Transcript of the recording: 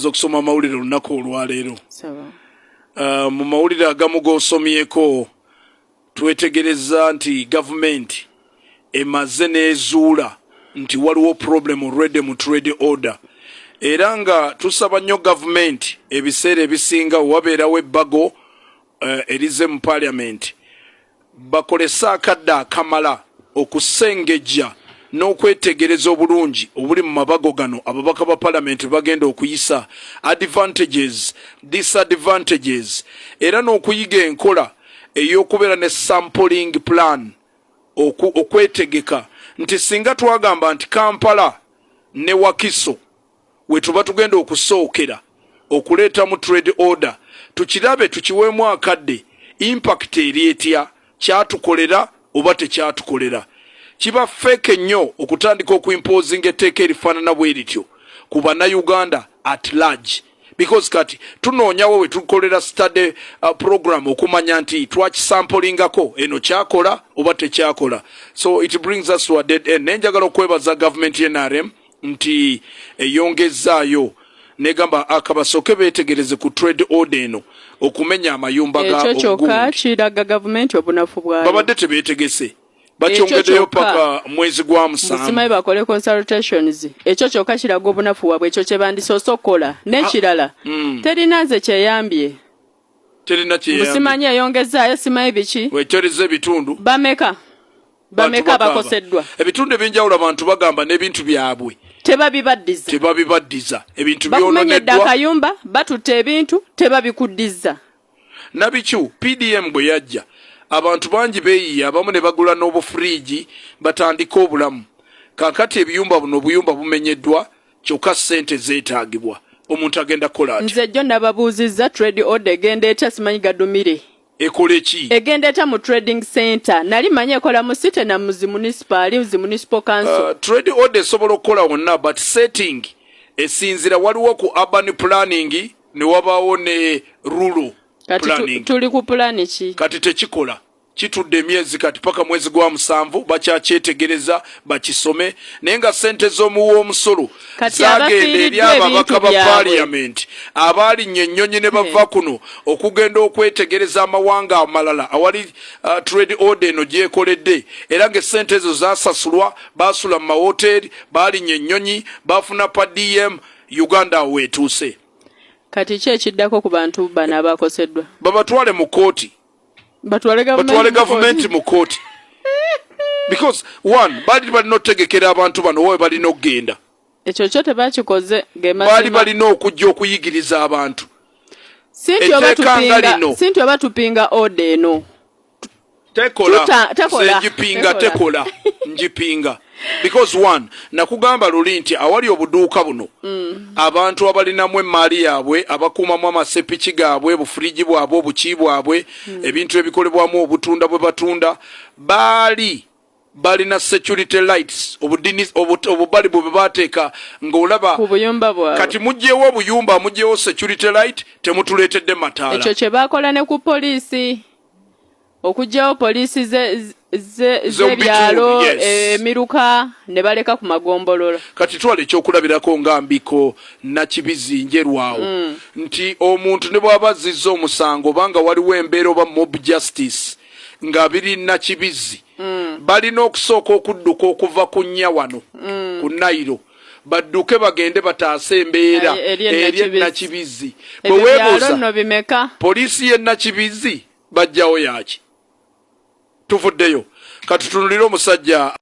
Okusoma amawulire olunaku olwaleero mu mawulire agamu g'osomyeko twetegereza nti gavumenti emaze n'ezuula nti waliwo problem already mu trade order era nga tusaba nnyo gavumenti ebiseera ebisinga wabeerawo ebbago erize mu parliament bakolese akadde akamala okusengejja n'okwetegereza obulungi obuli mu mabago gano ababaka ba parliament bagenda okuyisa advantages disadvantages era n'okuyiga enkola ey'okubeera ne sampling plan okwetegeka nti singa twagamba nti Kampala ne Wakiso we tuba tugenda okusookera okuleeta mu trade order tukirabe tukiweemu akadde impact eri etya kyatukolera oba tekyatukolera kiba feke nnyo okutandika okuimposing etteeka erifaanana bwe lityo ku bannayuganda at large because kati tunoonyawo we tukolera study program okumanya nti twakisamplingako eno kyakola oba tekyakola so it brings us to a dead end nenjagala okwebaza government NRM nti eyongezaayo negamba akabasooke beetegereze ku trade order eno okumenya amayumba ga ekyo kyokka kiraga gavumenti obunafu bwayo babadde tebeetegese bakyongeddeyo paka mwezi gwa musanvu musimayi bakole consultations ekyo kyokka kiraga obunafu bwabwe ekyo kye bandisoose okukola n'ekirala terina nze kyeyambye terina kyeyambye musimanyi eyongezaayo simayi biki wekyoliza ebitundu bameka bakoseddwa ebitundu ebyenjawulo abantu bagamba n'ebintu byabwe tebabibaddiza ebintu byononeddwa akayumba batutta ebintu tebabikuddiza nabikyu PDM bwe yajja abantu bangi beeyiya abamu ne bagula n'obufuriji batandika obulamu kaakati ebiyumba buno obuyumba bumenyeddwa kyokka ssente zeetaagibwa omuntu agenda kukola ati nze jjo nababuuzizza trade order egenda etya simanyi gadumire ekola eki egenda etya mu trading center nali manyi ekola mu city na mu zi municipal council trade order esobola okukola wonna but setting esinzira waliwo ku urban planning ne wabaawo ne rural kati tuli ku plani ki kati tekikola kitudde emyezi kati paka mwezi gwa musanvu bakyakyetegereza bakisome naye nga ssente z'omuwa omusolo zagenda eri ababaka ba parliament abaalinnye ennyonyi ne bava kuno okugenda okwetegereza amawanga amalala awali trade order eno gyekoledde era ng'essente ezo zasasulwa baasula mu mawoteeri baalinnye ennyonyi bafuna pa DM Uganda weetuuse kati ki ekiddako ku bantu bano abakoseddwa babatwale mu kooti batwale gavumenti mu kooti because one balina otegekera abantu bano wowe balina okugenda ekyo kyo tebakikoze balina okujja okuyigiriza abantu sinti oba tupinga ode eno tekola njipinga because one nakugamba luli nti awali obuduuka buno abantu abalinamu emaali yaabwe abakuumamu amasepiki gaabwe bufuriji bwabwe obuki bwabwe ebintu ebikolebwamu obutunda bwe batunda balina security lights obubali bwe bateeka ng'olaba kati mugyewo obuyumba mugyewo security light temutuleetedde mataala ekyo kye baakola ne ku poliisi okugyawo poliisi z'ebyalo emiruka ne baleka ku magombolola kati twala ekyokulabirako nga mbiko nakibizi njerwawo nti omuntu ne bw'aba azzizza omusango obanga waliwo embeera oba mob justice nga biri nakibizi balina okusooka okudduka okuva ku nnya wano ku Nairo badduke bagende bataase embeera eri nakibizi bwe weebuuza poliisi y'e Nakibizi bajjawo yaki tuvuddeyo katutunulire omusajja